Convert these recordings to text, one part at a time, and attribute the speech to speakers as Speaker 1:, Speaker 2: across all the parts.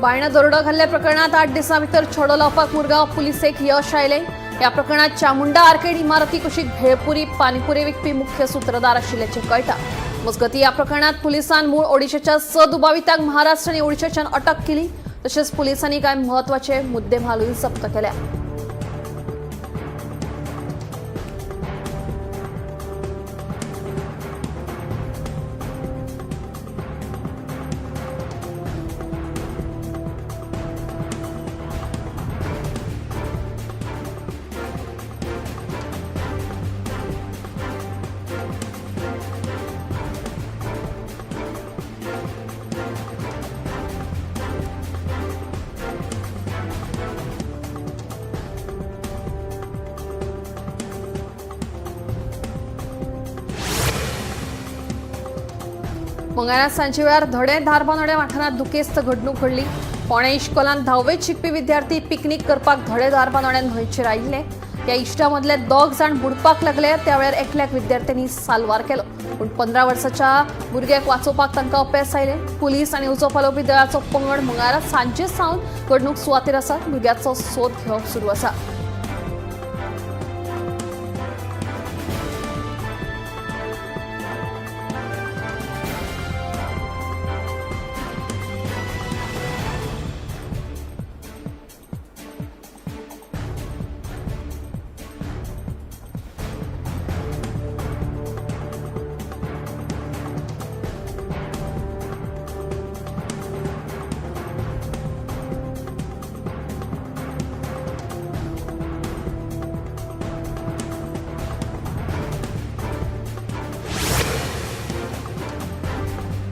Speaker 1: बायणा दरोडा हल्ल्या प्रकरणात 8 दिसांभितर छडो लावपाक मुरगांव पुलिसेक यश आयले। ह्या प्रकरणात चामुंडा आर्केड इमारती कुशीक भेळपुरी पानीपुरी विकपी मुख्य सूत्रधार आशिल्ल्याचें कळटा। मजगतीं ह्या प्रकरणात पुलिसांन मूळ ओडिशाच्या 6 दुबावितांक महाराष्ट्र आनी ओडिशाच्यान अटक केली। तशेंच पुलिसांनी कांय म्हत्वाचे मुद्देमालूय जप्त केल्या। मंगळारा सांजे वेळार धडे धारबांदोड्या वाठारांत दुखेस्त घडणूक घडली। फोंडें इश्कोलांत 10वेंत शिकपी विद्यार्थी पिकनीक करपाक धडे धारबांदोड्यान न्हंयचेर आयिल्ले। ह्या इश्टां मदले 2 जाण बुडपाक लागले। त्या वेळार एकल्याक विद्यार्थ्यांनी साल्वार केलो, पूण 15 वर्साच्या भुरग्याक वाचोवपाक तांकां अपेस आयले। पुलीस आनी उजो पालोवपी दळाचो पंगड मंगळारा सांजे सावन घडणूक सुवातेर आसा। भुरग्याचो सोद घेवप सुरू आसा।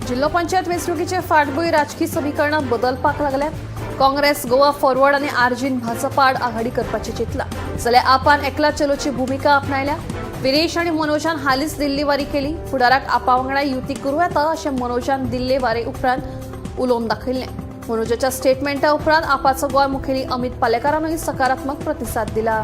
Speaker 1: जिल्लो पंचायत वेंचणुकीचे फाटभुंय राजकीय समीकरणात बदलपाक लागल्यात। काँग्रेस गोवा फॉरवर्ड आनी आर्जीन भाजपा आड आघाडी करपाचें चिंतला, जाल्यार आपान एकला चलोची भुमिका आपणायल्या। विरेश आनी मनोजान हालींच दिल्ली वारी केली। फुडाराक आपा वांगडा युती करूं येता अशें मनोजान दिल्ली वारे उपरांत उलोवन दाखयलें। मनोजाच्या स्टेटमेंटा उपरांत आपाचो गोंय मुखेली अमित पालेकारानूय सकारात्मक प्रतिसाद दिला।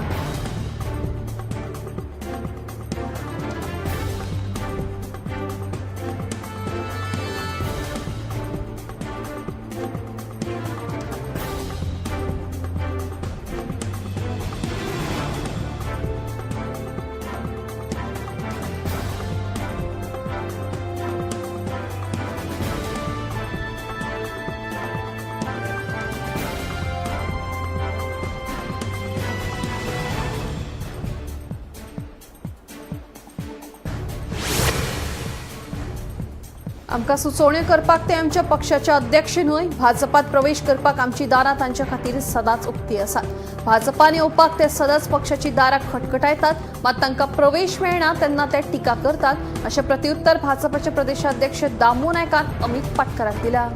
Speaker 1: आमकां सुचोवण्यो करपाक ते आमच्या पक्षाच्या अध्यक्ष न्हय, भाजपात प्रवेश करपाक आमची दारां तांच्या खातीर सदांच उक्ती आसात। भाजपान येवपाक ते सदांच पक्षाची दारां खटखटायतात, मात तांकां प्रवेश मेळना तेन्ना ते टिका करतात अशें प्रत्युत्तर भाजपाचे प्रदेशाध्यक्ष दामू नायकान अमित पाटकराक दिला।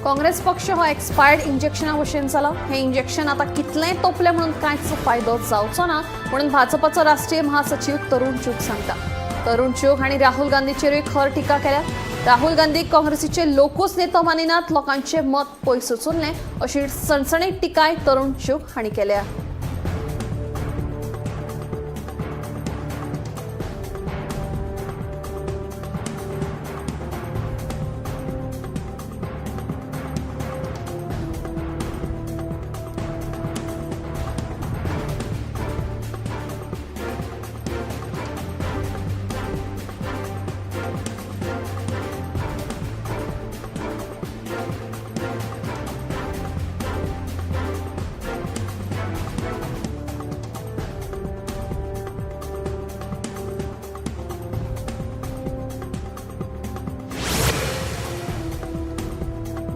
Speaker 1: काँग्रेस पक्ष हो एक्सपायर्ड इंजेक्शना भशेन जाला। हे इंजेक्शन आता कितलेंय तोपलें म्हणून कांयच फायदो जावचो ना म्हणून भाजपाचो राष्ट्रीय महासचिव तरुण चूग सांगता। तरुण चूग हांणी राहुल गांधीचेरूय खर टिका केल्या। राहुल गांधीक काँग्रेसीचे लोकूच नेतो मानिनात, लोकांचे मत पयस उचुल्लें अशी सणसणीत टिकाय तरुण चूग हांणी केल्या।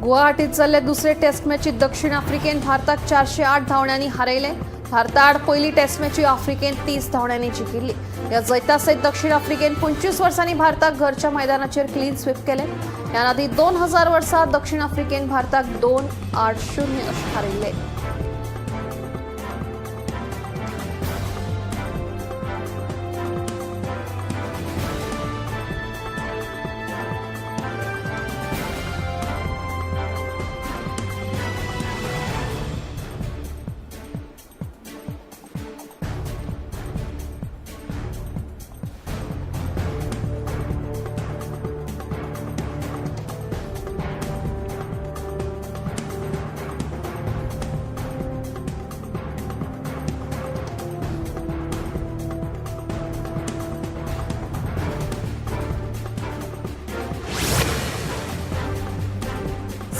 Speaker 1: गुवाहाटीत चालले दुसरे टेस्ट मॅचीत दक्षिण आफ्रिकेन भारताक 408 धावण्यांनी हारयले. भारताआड पहिली टेस्ट मॅची आफ्रिकेन 30 धावण्यांनी जिखिल्ली. या जैता सयत दक्षिण आफ्रिकेन 25 वर्सांनी भारताक घरच्या मैदानाचेर क्लीन स्वीप केले. याआधी 2000 वर्सा दक्षिण आफ्रिकेन भारताक 2-8-0 अशें हारयल्ले.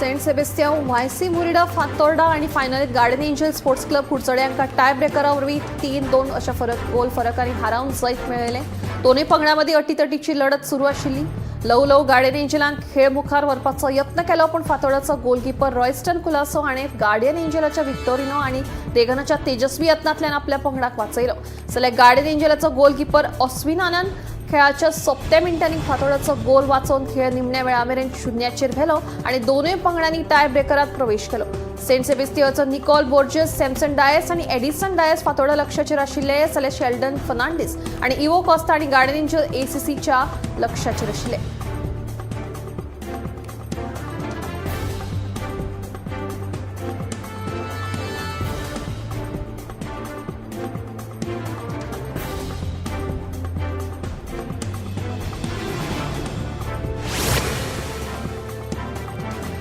Speaker 1: Saint Sebastian YC Murida Fatorda आणि फायनलीत गार्डन एंजल स्पोर्ट्स क्लब कुडचड्यांका टाय ब्रेकरावरवी 3-2 अशा गोल फरकाने हारावन जैत मेळयले. दोन्ही पंगडांमदी अटीतटीची लढत सुरू आशिल्ली. ल्हव गार्डन एंजलान खेळ मुखार व्हरपाचो यत्न केलो, पण फातोर्डाचो गोलकीपर रॉयस्टन कुलासो हाणें गार्डन एंजलाच्या विक्टोरिनो आणि रेगनाच्या तेजस्वी यत्नांतल्यान आपल्या पंगडाक वाचयलो. जाल्यार गार्डन एंजलाचो गोलकीपर ऑस्विनानान खेळाच्या 7व्या मिनिटांनी फातोर्डाचो गोल वाचोवन खेळ निमण्या वेळामेरेन 0-0 व्हेलो आणि दोनूय पंगडांनी टाय ब्रेकरात प्रवेश केलो. सेंट सेबेस्टियनचो निकोल बोर्जेस, सॅमसन डायस आणि एडिसन डायस फातोर्डा लक्षाचेर आशिल्ले, जाल्यार शेल्डन फर्नांडीस आणि इवो कॉस्ता आणि गार्डन एंजल एसीसीच्या लक्षाचेर आशिल्ले.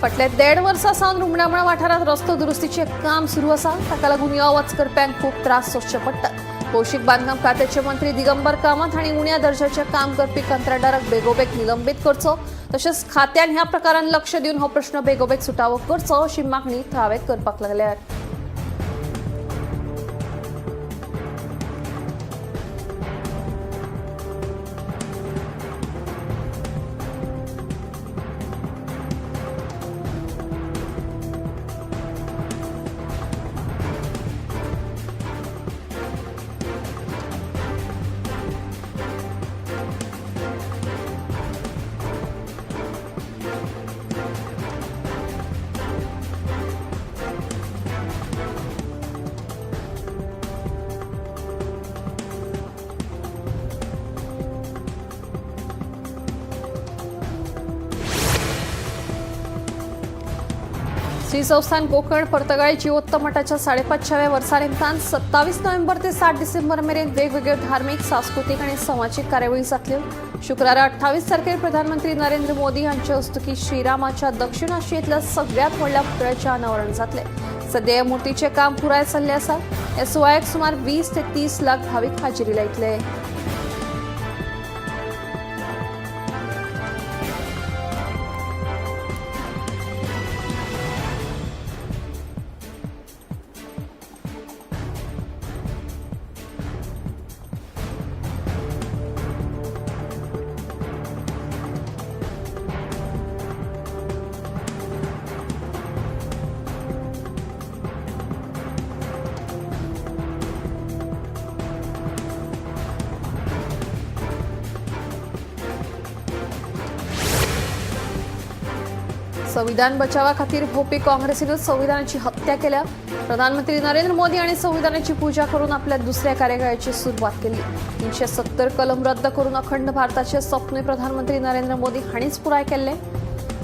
Speaker 1: फाटल्या 1.5 वर्सां सावन रुमणामळा वाठारात रस्तो दुरुस्तीचे काम सुरू आसा. ताका लागून यो वच करप्यांक खूब त्रास सोंसचे पडटात. भौशीक बांदकाम खात्याचे मंत्री दिगंबर कामत हांणी उण्या दर्जाचे काम करपी कंत्राटदाराक बेगोबेग निलंबीत करचो, तशेंच खात्यान ह्या प्रकारान लक्ष दिवन हो प्रश्न बेगोबेग सुटावो करचो अशी मागणी थळावे करपाक लागल्यात. श्री संस्थान कोकण पर्तगाळी जिवोत्तम मठाच्या 550व्या वर्सा निमतान 27 नोव्हेंबर ते 7 डिसेंबर मेरेन वेगवेगळ्यो धार्मीक, सांस्कृतिक आणि समाजीक कार्यावळी जातल्यो. शुक्रारा 28 तारखेर प्रधानमंत्री नरेंद्र मोदी हांचे हस्तुकी श्रीरामाच्या दक्षिण आशियेंतल्या सगळ्यात व्हडल्या पुतळ्याचें अनावरण जातलें. सध्या ह्या मुर्तीचें काम पुराय जाल्लें आसा. ह्या सुवाळ्याक सुमार 20 ते 30 लाख भाविक हाजिरी लायतले. संविधान बचावा खातीर भोवपी काँग्रेसीनूच संविधानाची हत्या केल्या. प्रधानमंत्री नरेंद्र मोदी हांणी संविधानाची पूजा करून आपल्या दुसऱ्या कार्यकाळाची सुरवात केली. 370 कलम रद्द करून अखंड भारताचे स्वप्न प्रधानमंत्री नरेंद्र मोदी हांणीच पुराय केल्ले.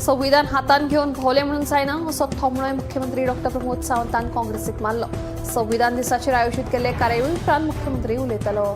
Speaker 1: संविधान हातान घेवन भोवले म्हणून जायना असो थोमणोय मुख्यमंत्री डॉ. प्रमोद सावंतान काँग्रेसीक मारलो. संविधान दिसाचेर आयोजीत केल्ले कार्यावळी उपरांत मुख्यमंत्री उलयतालो.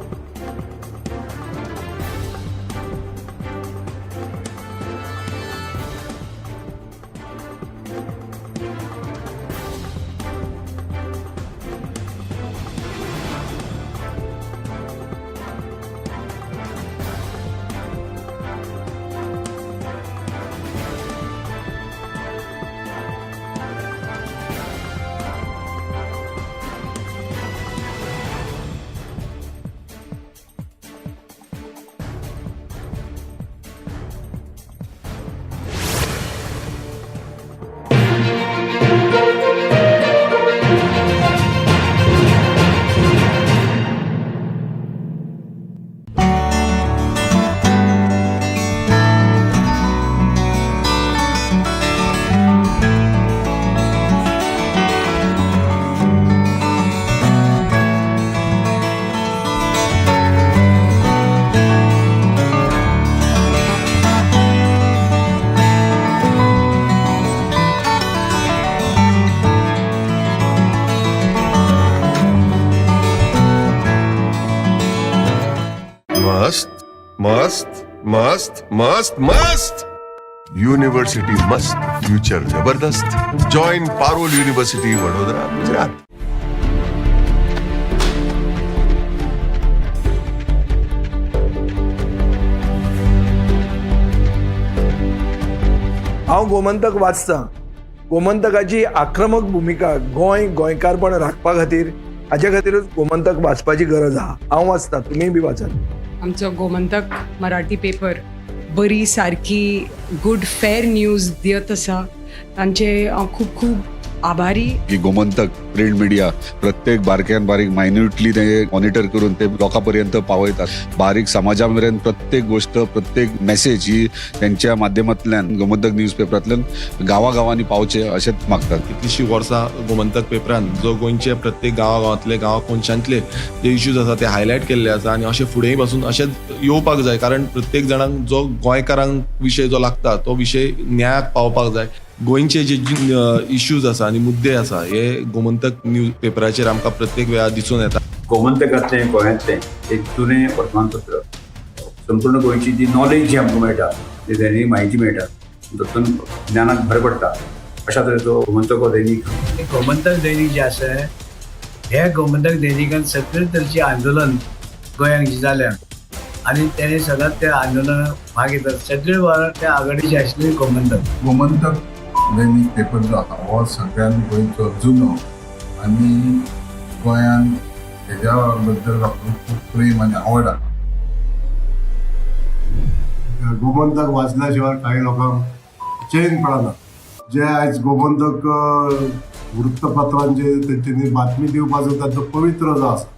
Speaker 2: मस्त मस्त मस्त मस्त युनिव्हर्सिटी मस्त फ्युचर जबरदस्त जॉईन पारोल युनिव्हर्सिटी वडोदरा गुजरात.
Speaker 3: हांव गोमंतक वाचतां. गोमंतकाची आक्रमक भुमिका गोंयकारपण राखपा खातीर हाचे खातीरच गोमंतक वाचपाची गरज आहा. हांव वाचतां, तुमीय बी वाचात.
Speaker 4: आमचो गोमंतक मराठी पेपर बरी सारकी गुड फेर न्यूज दियत आसा. तांचे हांव खूब खूब आभारी.
Speaker 5: की गोमंतक प्रिंट मिडिया प्रत्येक बारक्यान बारीक मायन्युटली ते मॉनिटर करून ते लोकांपर्यंत पावयतात. बारीक समाजा मेरेन प्रत्येक गोष्ट प्रत्येक मेसेज ही त्यांच्या माध्यमांतल्यान गोमंतक न्यूज पेपरांतल्यान गांवांनी पावचे अशेंच मागतात.
Speaker 6: कितलींशीं वर्सां गोमंतक पेपरान जो गोंयचे प्रत्येक गांवांतले कोनशांतले जे इश्यूज आसा ते हायलायट केल्ले आसा आनी अशें फुडेंय पासून अशेंच येवपाक जाय. कारण प्रत्येक जाणांक जो गोंयकारांक विशय जो लागता तो विशय न्यायाक पावपाक जाय. गोंयचे जे इश्यूज आसा आनी मुद्दे आसा हे गोमंतक न्यूज पेपराचेर आमकां प्रत्येक वेळार दिसून येता.
Speaker 7: गोमंतकांतलें गोंयांतलें एक जुनें वर्तमानपत्र. संपूर्ण गोंयची जी नॉलेज जी आमकां मेळटा ती दैनीक म्हायती मेळटा तातूंत ज्ञानाक भर पडटा अशा तरेचो गोमंतक हो दैनीक.
Speaker 8: गोमंतक दैनीक जे आसा हे गोमंतक दैनिकान सगळे तरेचे आंदोलन गोंयांत जाल्या आनी तेणे सदांच त्या आंदोलनाक भाग घेतात. सगळे वेळार त्या आघाडीचे आशिल्ले
Speaker 9: गोमंतक दैनीक पेपर जो आसा हो सगळ्यान गोंयचो जुनो आनी गोंयान हेज्या बद्दल लोकांक खूब प्रेम आनी आवड आसा. गोमंतक वाचल्या शिवाय काही लोकांक चैन पडना. जे आयज गोमंतक वृत्तपत्रांचेर तेंच्यांनी बातमी दिवपाक जाता तो पवित्र जो आसा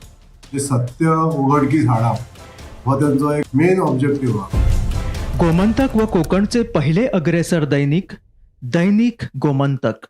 Speaker 9: ते सत्य उघडकीस हाडप हो त्यांचो एक मेन ऑब्जेक्टिव्ह आसा.
Speaker 10: गोमंतक व कोकणचे पहिले अग्रेसर दैनिक दैनिक गोमंतक.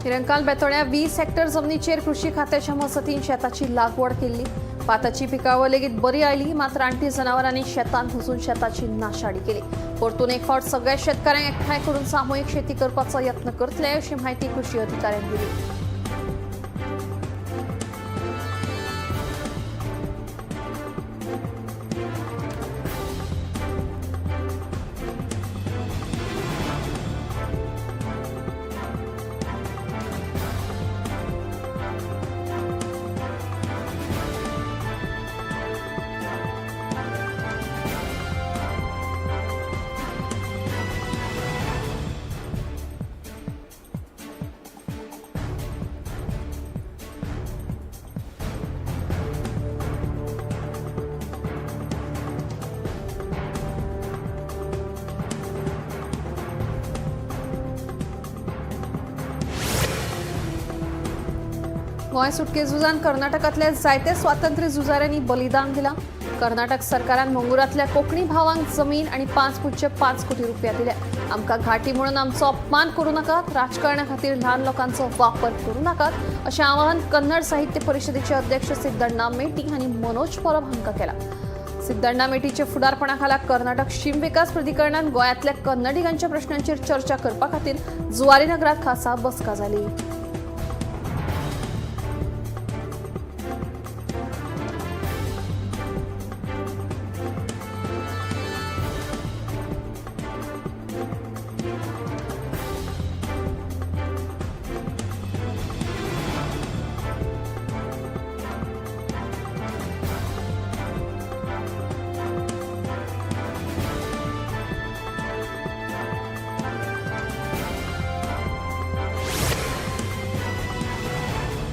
Speaker 1: निरंकाल बेतोड्या 20 हेक्टर जमनीचेर कृषी खात्याच्या मसतीन शेताची लागवड केल्ली. भाताची पिकावळ लेगीत बरी आयली, मात्र रानटी जनावरांनी शेतांत घुसून शेताची नाशाडी केली. परतून एक फावट सगळ्या शेतकऱ्यांक एकठांय करून सामूहिक शेती करपाचो यत्न करतले अशी माहिती कृषी अधिकाऱ्यांनी दिली. गोंय सुटके झुजान कर्नाटकातल्या जायते स्वातंत्र्य झुजाऱ्यांनी बलिदान दिला. कर्नाटक सरकारान मंगुरातल्या कोंकणी भावांक जमीन आणि 5.5 कोटी रुपया दिल्या. आमकां घाटी म्हणून आमचो अपमान करू नाकात, राजकारणा खातीर ल्हान लोकांचो वापर करू नाकात अशें आवाहन कन्नड साहित्य परिशदेचे अध्यक्ष सिद्धण्णा मेटी हांणी मनोज परब हांकां केलां. सिद्धण्णा मेटीच्या फुडारपणाखाला कर्नाटक शीम विकास प्राधिकरणान गोंयांतल्या कन्नडिगांच्या प्रश्नांचेर चर्चा करपा खातीर जुवारी नगरात खासा बसका जाली.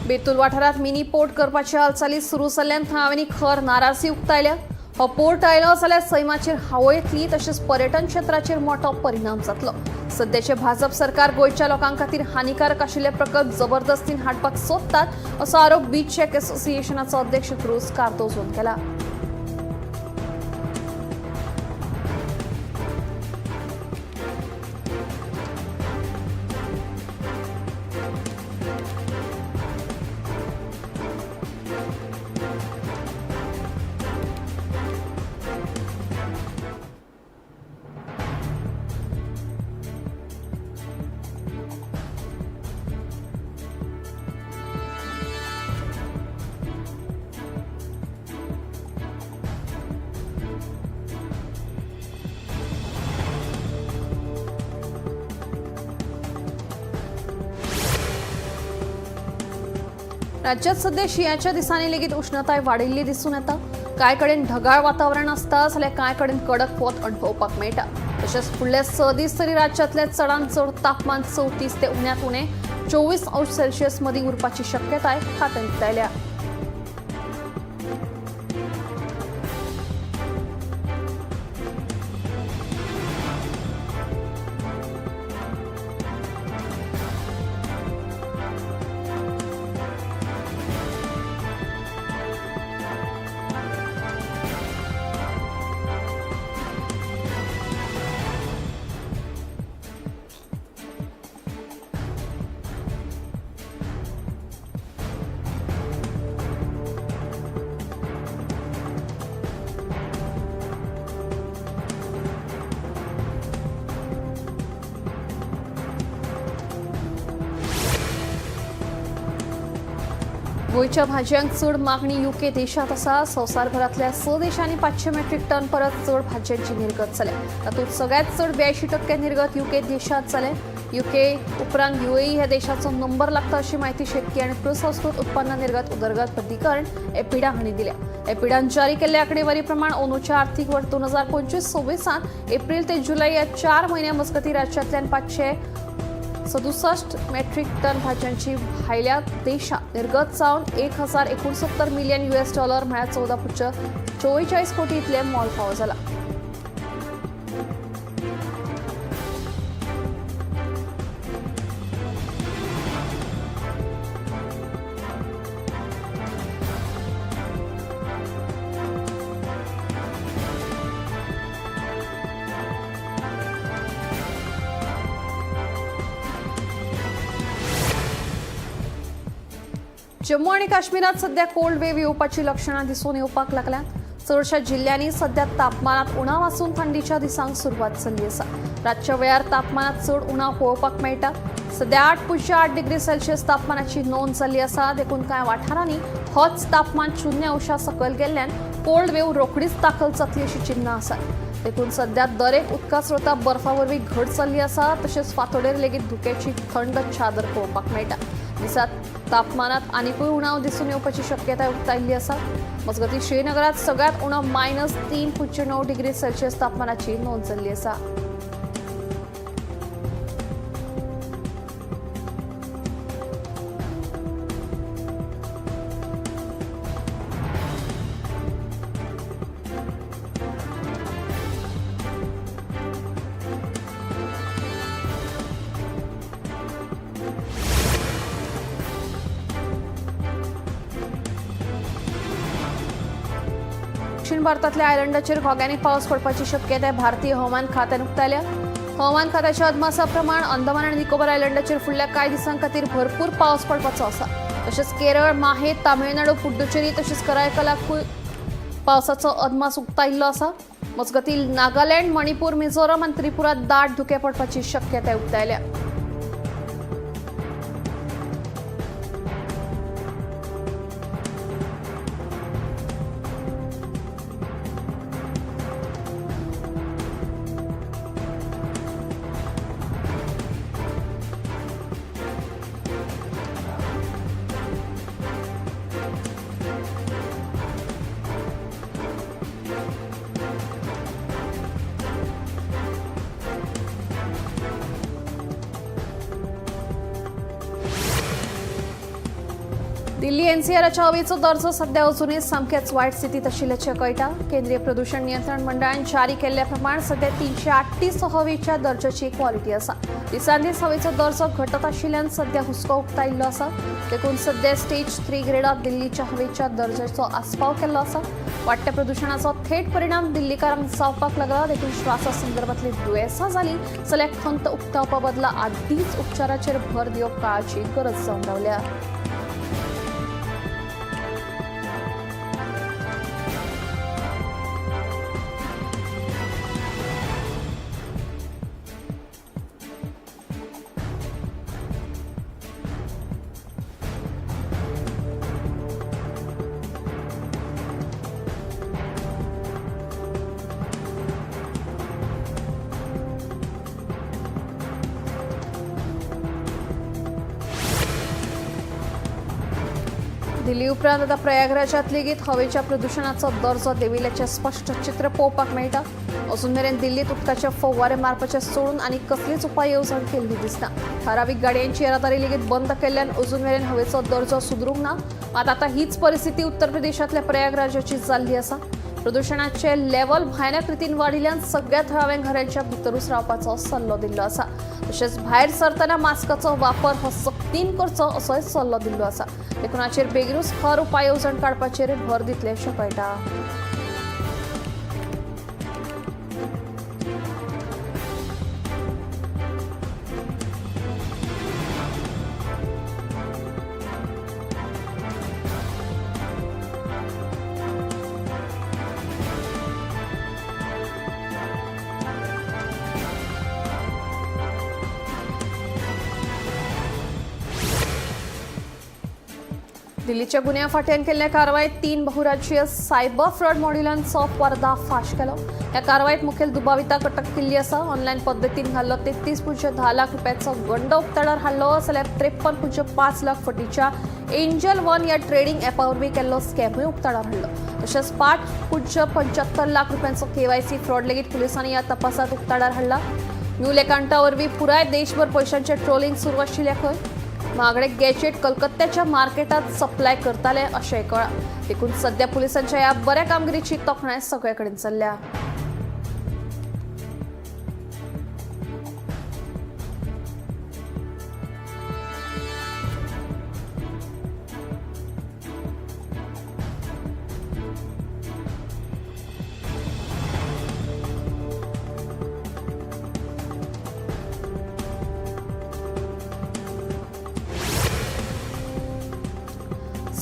Speaker 1: बेतूल वाठारात मिनी पोर्ट करपाच्या हालचाली सुरू जाल्ल्यान थळाव्यांनी खर नाराजी उक्तायल्या. हो पोर्ट आयलो जाल्यार सैमाचेर हावळ येतली, तशेंच पर्यटन क्षेत्राचेर मोठो परिणाम जातलो. सद्याचे भाजप सरकार गोंयच्या लोकां खातीर हानिकारक आशिल्ले प्रकल्प जबरदस्तीन हाडपाक सोदतात असो आरोप बीच चेक असोसिएशनाचो अध्यक्ष क्रूज कार्दोझोन केला. राज्यात सध्या शियाच्या दिसांनी लेगीत उष्णताय वाडिल्ली दिसून येता. कांय कडेन ढगाळ वातावरण आसता जाल्यार कांय कडेन कडक वत अणभवपाक मेळटा. तशेंच फुडले 6 दीस तरी राज्यांतले चडांत चड तापमान 34 ते उण्यांत उणें 24 अंश सेल्सियस मदीं उरपाची शक्यताय खात्यान उक्तायल्या. गोंयच्या भाजयांक चड मागणी यूके देशात आसा. संवसारभरातल्या 6 देशांनी 500 मेट्रीक टन परत चड भाजयांची निर्गत जाल्या. तातूंत सगळ्यात चड 82% निर्गत यूके देशात जाले. यूके उपरांत UAE ह्या देशाचो नंबर लागता अशी माहिती शेतकी आनी प्रसंस्कृत उत्पन्न निर्गत उदरगत प्राधिकरण एपिडा हांणी दिल्या. एपिडान जारी केल्ल्या आंकडेवारी प्रमाण अंदूच्या आर्थीक वर्स 2025-26 एप्रील ते जुलै या 4 म्हयन्यां मजगतीं राज्यांतल्यान 567 मेट्रीक टन भाजयांची भायल्या देशात निर्गत जावन $1069 मिलियन म्हळ्यार 14.44 कोटी इतले मोल फावो जाला. जम्मू आणि काश्मीरात सध्या कोल्ड वेव्ह येवपाची लक्षणां दिसून येवपाक लागल्यात. चडशा जिल्ह्यांनी सध्या तापमानात उणाव आसून थंडीच्या दिसांक सुरवात जाल्ली आसा. रातच्या वेळार तापमानात चड उणाव पळोवपाक मेळटा. सध्या 8.8 डिग्री सेल्सियस तापमानाची नोंद जाल्ली आसा. देखून कांय वाठारांनी होच तापमान 0 अंशा सकयल गेल्ल्यान कोल्ड वेव्ह रोखडीच दाखल जातली अशी चिन्हां आसात. देखून सध्या दरेक उदका स्रोता बर्फा वरवीं घट जाल्ली आसा. तशेंच फांतोडेर लेगीत धुक्याची थंड चादर पळोवपाक मेळटा. दिसात तापमानात आनीकूय उणाव दिसून येवपाची शक्यताय उक्तायिल्ली आसा. मजगतीं श्रीनगरात सगळ्यात उणाव -3.9 डिग्री सेल्सियस तापमानाची नोंद जाल्ली आसा. दक्षिण भारतातल्या आयलंडाचेर घोग्यांनी पावस पडपाची शक्यताय भारतीय हवामान खात्यान उक्तायल्या. हवामान खात्याच्या अदमासा प्रमाण अंदमान आनी निकोबार आयलंडाचेर फुडल्या कांय दिसां खातीर भरपूर पावस पडपाचो आसा. तशेंच केरळ, माहे, तामिळनाडू, पुड्डुचेरी तशेंच करायकलाकूय पावसाचो अदमास उक्तायिल्लो आसा. मजगतीं नागालँड, मणिपूर, मिझोराम आनी त्रिपुरात दाट धुके पडपाची शक्यताय उक्तायल्या. दिल्ली एनसीआरच्या हवेचो दर्जो सध्या अजूनय सामकेच वायट स्थितीत आशिल्ल्याचें कळटा. केंद्रीय प्रदूषण नियंत्रण मंडळान जारी केल्ल्या प्रमाण सध्या 338 हवेच्या दर्जाची क्वॉलिटी आसा. दिसान दीस हवेचो दर्जो घटत आशिल्ल्यान सध्या हुस्को उक्तायिल्लो आसा. देखून सध्या स्टेज 3 ग्रेडात दिल्लीच्या हवेच्या दर्जाचो आस्पाव केल्लो आसा. वाडट्या प्रदूषणाचो थेट परिणाम दिल्लीकारांक जावपाक लागला. देखून श्वासा संदर्भातली दुयेंसां जाली जाल्यार खंत उक्तावपा बदला आदींच उपचाराचेर भर दिवप काळाची गरज जावन रावल्या. दिल्ली उपरांत आता प्रयागराजात लेगीत हवेच्या प्रदूषणाचो दर्जो देंविल्ल्याचें स्पश्ट चित्र पळोवपाक मेळटा. अजून मेरेन दिल्लीत उदकाचे फव्वारे मारपाचे सोडून आनी कसलीच उपाय येवजण केल्ली दिसना. थारावीक गाडयांची येरादारी लेगीत बंद केल्ल्यान अजून मेरेन हवेचो दर्जो सुदरूंक ना. मात आतां हीच परिस्थिती उत्तर प्रदेशांतल्या प्रयागराजाची जाल्ली आसा. प्रदूषणाचे लेवल भयानक रितीन वाडिल्ल्यान सगळ्या थळाव्या घरांच्या भितरूच रावपाचो सल्लो दिल्लो आसा. तशेंच भायर सरतना मास्काचो वापर हो सक्तीन करचो असोय सल्लो दिल्लो आसा. देखून हाचेर बेगीनूच खर उपाय येवजण काडपाचेर भर दितले अशें कळटा. दिल्लीच्या गुन्या फाट्यान केल्ल्या कारवायेत 3 बहुराज्यीय सायबर फ्रॉड मॉड्युलांचो पर्दाफाश केलो. ह्या कारवायेत मुखेल दुबाविताक अटक केल्ली आसा. ऑनलायन पद्दतीन घाल्लो 33.10 लाख रुपयाचो गंड उक्ताडार हाडलो जाल्यार 53.5 लाख फटीच्या एंजल वन ह्या ट्रेडिंग एपा वरवीं केल्लो स्कॅमूय उक्ताडार हाडलो. तशेंच 5.75 लाख रुपयांचो KYC फ्रॉड लेगीत पुलिसांनी ह्या तपासात उक्ताडार हाडला. न्यू लेकांटा वरवीं पुराय देशभर पयशांचें ट्रोलिंग सुरू आशिल्लें खंय महागडे गॅजेट कलकत्त्याच्या मार्केटात सप्लाय करताले अशेंय कळ्ळां. देखून सध्या पुलिसांच्या ह्या बऱ्या कामगिरीची तोखणाय सगळे कडेन चल्ल्या.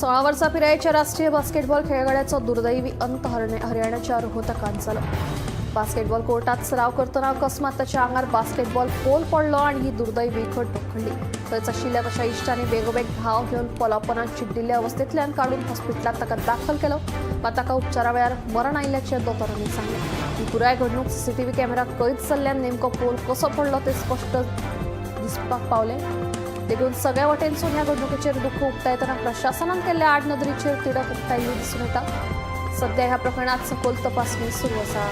Speaker 1: सोळा वर्सां पिरायेच्या राष्ट्रीय बास्केटबॉल खेळगड्याचो दुर्दैवी अंत हरियाणाच्या रोहतकांत जालो. बास्केटबॉल कोर्टात सराव करतना अकस्मात ताच्या आंगार बास्केटबॉल पोल पडलो आनी ही दुर्दैवी घटणूक घडली. थंयच आशिल्ल्या ताच्या इश्टांनी बेगोबेग घाव घेवन पोलापणात चिड्डिल्ल्या अवस्थेंतल्यान काडून हॉस्पिटलांत ताका दाखल केलो. मात ताका उपचारा वेळार मरण आयिल्ल्याचें दोतोरांनी सांगलें. ही पुराय घडणूक CCTV कॅमेरात कैद जाल्ल्यान नेमको पोल कसो पडलो तें स्पश्ट दिसपाक पावलें. देखून सगळ्या वटेनसून ह्या घडणुकेचेर दुःख उक्तायतना प्रशासनान केल्ल्या आडनदरीचेर तिडक उक्तायिल्ली दिसून येता. सध्या ह्या प्रकरणात सखोल तपासणी सुरू आसा.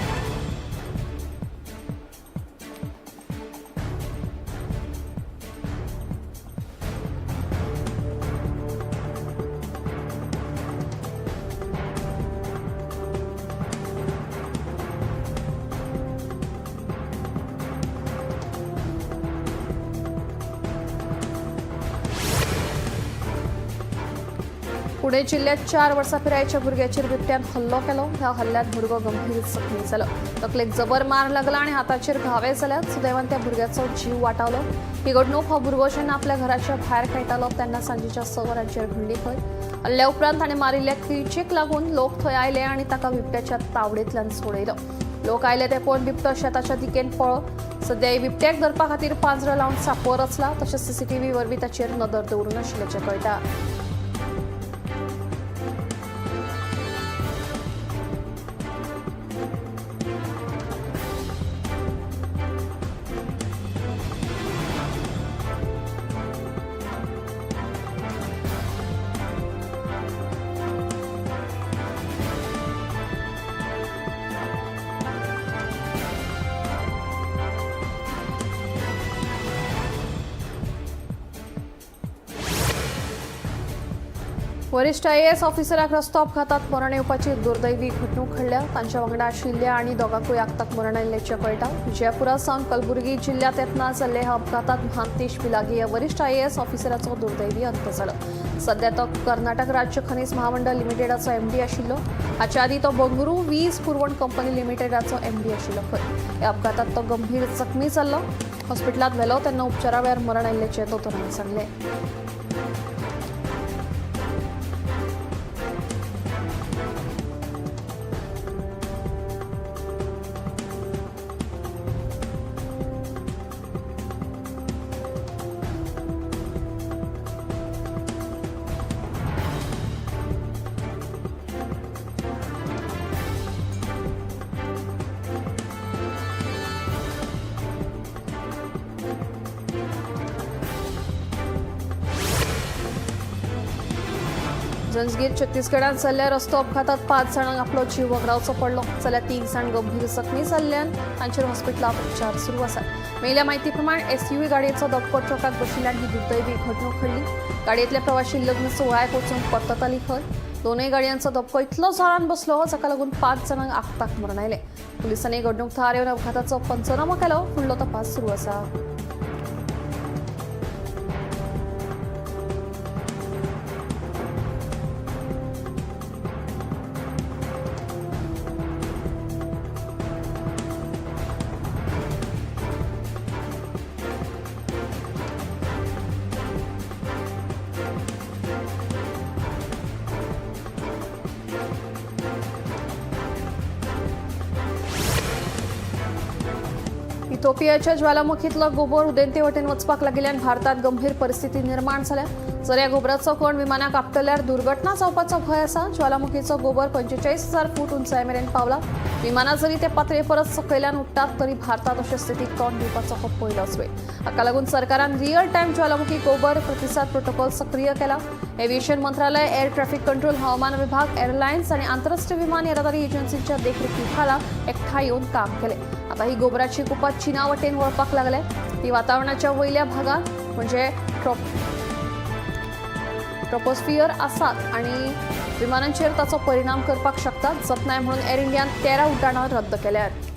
Speaker 1: पुणे जिल्ह्यात 4 वर्सां पिरायेच्या भुरग्याचेर बिबट्यान हल्लो केलो. ह्या हल्ल्यात भुरगो गंभीर जखमी जालो. तकलेक जबर मार लागला आनी हाताचेर घावे जाल्यात. सुदैवान त्या भुरग्याचो जीव वाटावलो. ही घडणूक हो भुरगो जेन्ना आपल्या घराच्या भायर खेळटालो तेन्ना सांजेच्या 6 वरांचेर घडली खंय. हल्ल्या उपरांत ताणें मारिल्ल्या किळचेक लागून लोक थंय आयले आनी ताका बिबट्याच्या तावडेंतल्यान सोडयलो. लोक आयले ते पळोवन बिबटो शेताच्या दिकेन पळो. सध्या ही बिबट्याक धरपा खातीर पांजरो लावन सांपो रचला. तशेंच CCTV वरवीं ताचेर नदर दवरून आशिल्ल्याचें कळटा. वरिष्ठ IAS ऑफिसराक रस्तो अपघातात मरण येवपाची दुर्दैवी घडणूक घडल्या. तांच्या वांगडा आशिल्ल्या आनी दोगांकूय आगताक मरण आयिल्ल्याचें कळटा. विजयपुरासावन कलबुर्गी जिल्ह्यात येतना जाल्ले ह्या अपघातात म्हांतेश पिलागी ह्या वरिष्ठ IAS ऑफिसराचो दुर्दैवी अंत जालो. सध्या तो कर्नाटक राज्य खनिज महामंडळ लिमिटेडाचो MD आशिल्लो. हाच्या आदी तो बंगळुरू वीज पुरवण कंपनी लिमिटेडाचो MD आशिल्लो खंय. ह्या अपघातात तो गंभीर जखमी जाल्लो. हॉस्पिटलांत व्हेलो तेन्ना उपचारा वेळार मरण आयिल्ल्याचें दोतोरांनी सांगलें. जंजगीर छत्तीसगडात जाल्ल्या रस्तो अपघातात 5 जाणांक आपलो जीव वगडावचो पडलो जाल्यार 3 जाण गंभीर जखमी जाल्ल्यान तांचेर हॉस्पिटलांत उपचार सुरू आसात। मेळिल्ल्या म्हायती प्रमाण एसयूव्ही गाडयेचो धपको ट्रकाक बशिल्ल्यान ही दुर्दैवी घडणूक घडली। गाडयेंतले प्रवाशी लग्न सोहळ्याक वचूंक परतताली खंय। दोनूय गाडयांचो धपको इतलो जोरान बसलो जाका लागून 5 जाणांक आगताक मरण आयलें। पुलिसांनी घडणूक थळार येवन अपघाताचो पंचनामो केलो, फुडलो तपास सुरू आसा। इथिओपियाच्या ज्वालामुखीतलो गोबर उदेंते वटेन वचपाक लागिल्ल्यान भारतात गंभीर परिस्थिती निर्माण जाल्या। जर ह्या गोबराचो कण विमानाक आपटल्यार दुर्घटना जावपाचो भंय आसा। ज्वालामुखीचो गोबर 45,000 फूट उंचाये पावला। विमानां जरी ते पातळी परत सकयल्यान उडटात तरी भारतात अशे स्थितीक तोंड दिवपाचो हो पयलोच वेळ। हाका लागून सरकारान रियल टायम ज्वालामुखी गोबर प्रतिसाद प्रोटोकॉल सक्रिय केला। एव्हिएशन मंत्रालय, एअर ट्रॅफिक कंट्रोल, हवामान विभाग, एअरलायन्स आणि आंतरराष्ट्रीय विमान येरादारी एजन्सींच्या देखरेखी खाला एकठांय येवन काम केले। आता ही गोबराची कुपां चीना वटेन वळपाक लागले। ती वातावरणाच्या वयल्या भागात म्हणजे ट्रोपोस्फियर आसात आणि विमानांचेर ताचो परिणाम करपाक शकता। जतनाय म्हणून एअर इंडियान 13 उड्डाणां रद्द केल्यात।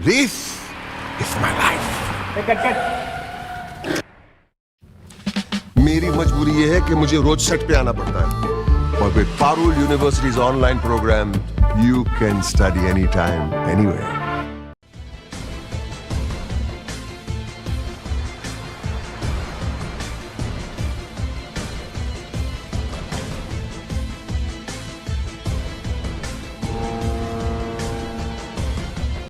Speaker 2: This is my life. मेरी मजबूरी ये है कि मुझे रोज सेट पे आना पड़ता है और with Parul universities online program you can study any time anywhere.